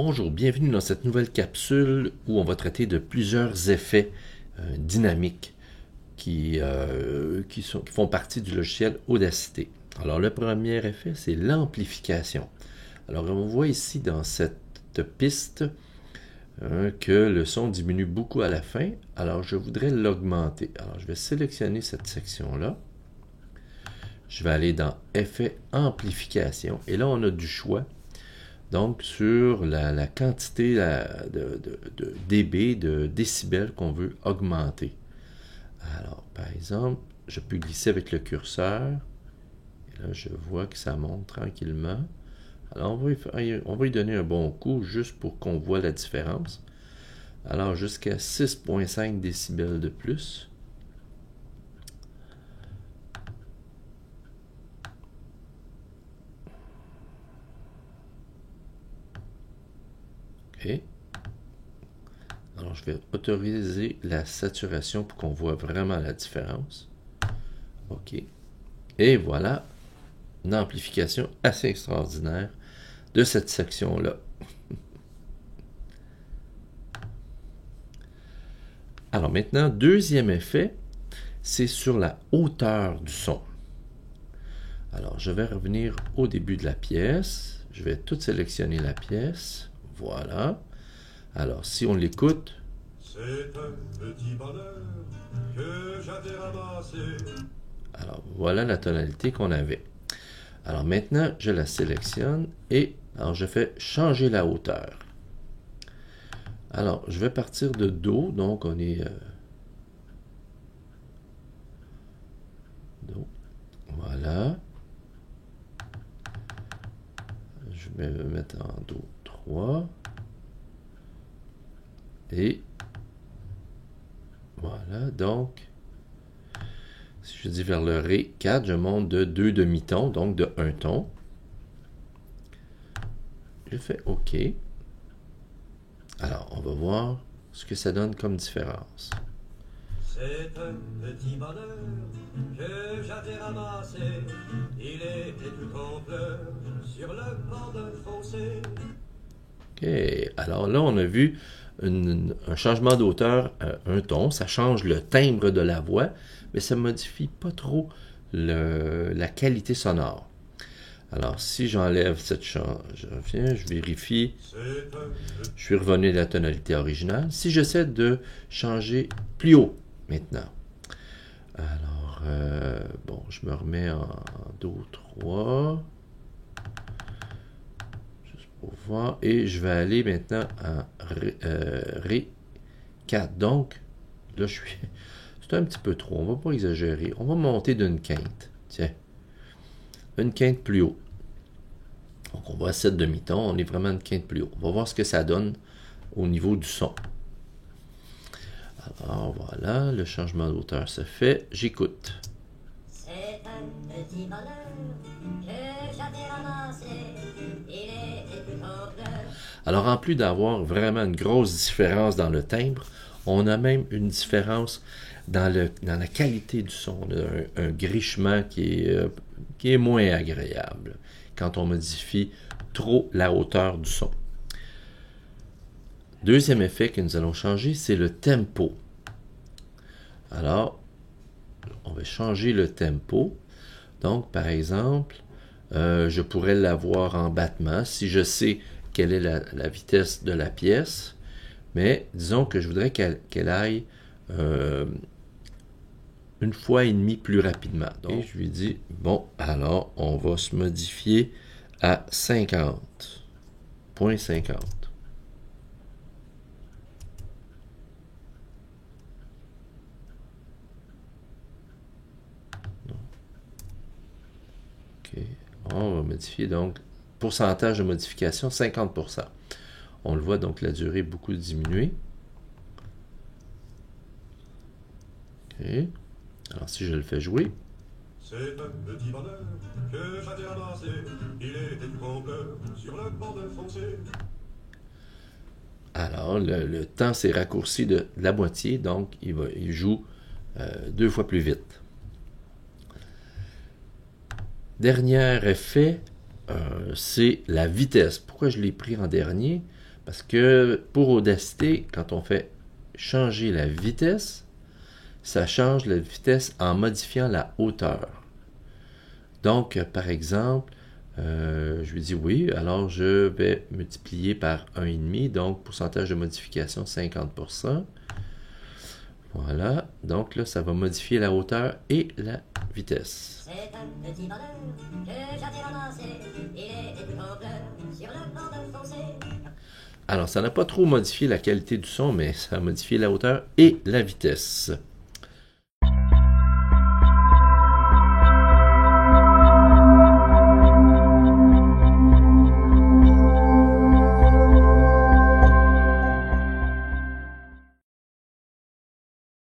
Bonjour, bienvenue dans cette nouvelle capsule où on va traiter de plusieurs effets dynamiques qui font partie du logiciel Audacity. Alors le premier effet, c'est l'amplification. Alors on voit ici dans cette piste que le son diminue beaucoup à la fin. Alors je voudrais l'augmenter. Alors je vais sélectionner cette section-là. Je vais aller dans Effet Amplification et là on a du choix. Donc, sur la quantité de dB, de décibels qu'on veut augmenter. Alors, par exemple, je peux glisser avec le curseur. Et là, je vois que ça monte tranquillement. Alors, on va y donner un bon coup juste pour qu'on voit la différence. Alors, jusqu'à 6,5 décibels de plus. OK. Alors, je vais autoriser la saturation pour qu'on voit vraiment la différence. OK. Et voilà, une amplification assez extraordinaire de cette section-là. Alors maintenant, deuxième effet, c'est sur la hauteur du son. Alors, je vais revenir au début de la pièce. Je vais tout sélectionner la pièce. Voilà. Alors, si on l'écoute... C'est un petit bonheur que j'avais ramassé. Alors, voilà la tonalité qu'on avait. Alors, maintenant, je la sélectionne et alors je fais changer la hauteur. Alors, je vais partir de Do, donc on est... Do. Voilà. Je vais me mettre en Do 3. Et voilà, donc, si je dis vers le Ré 4, je monte de 2 demi-tons, donc de 1 ton. Je fais OK. Alors, on va voir ce que ça donne comme différence. C'est un petit bonheur que j'avais ramassé. Il était tout en pleurs sur le bord d'un fossé. OK. Alors là, on a vu un changement d'auteur à un ton. Ça change le timbre de la voix, mais ça ne modifie pas trop la qualité sonore. Alors, si j'enlève cette je reviens, je vérifie. Je suis revenu à la tonalité originale. Si j'essaie de changer plus haut maintenant. Alors, bon, je me remets en Do 3. Pour voir, et je vais aller maintenant en Ré 4. Donc, là, c'est un petit peu trop. On ne va pas exagérer. On va monter d'une quinte. Tiens. Une quinte plus haut. Donc, on va à 7 demi-tons. On est vraiment une quinte plus haut. On va voir ce que ça donne au niveau du son. Alors, voilà. Le changement d'auteur se fait. J'écoute. C'est un petit bonheur que j'avais ramassé. Alors, en plus d'avoir vraiment une grosse différence dans le timbre, on a même une différence dans la qualité du son. On a un grichement qui est moins agréable quand on modifie trop la hauteur du son. Deuxième effet que nous allons changer, c'est le tempo. Alors, on va changer le tempo. Donc, par exemple, je pourrais l'avoir en battement si je sais quelle est la vitesse de la pièce, mais disons que je voudrais qu'elle aille une fois et demie plus rapidement. Donc, je lui dis, bon, alors, on va se modifier à 50.50. OK. On va modifier donc pourcentage de modification 50%. On le voit donc la durée beaucoup diminuée. OK. Alors si je le fais jouer. C'est un petit bonheur que j'avais ramassé. Il était tout en pleurs sur le bord d'un fossé. Alors le temps s'est raccourci de la moitié, donc il joue 2 fois plus vite. Dernier effet, c'est la vitesse. Pourquoi je l'ai pris en dernier? Parce que pour Audacity, quand on fait changer la vitesse, ça change la vitesse en modifiant la hauteur. Donc, par exemple, je lui dis oui, alors je vais multiplier par 1,5, donc pourcentage de modification 50%. Voilà, donc là, ça va modifier la hauteur et la vitesse. C'est un petit bonheur que j'avais ramassé, il était tout en pleurs sur le bord d'un fossé. Alors, ça n'a pas trop modifié la qualité du son, mais ça a modifié la hauteur et la vitesse.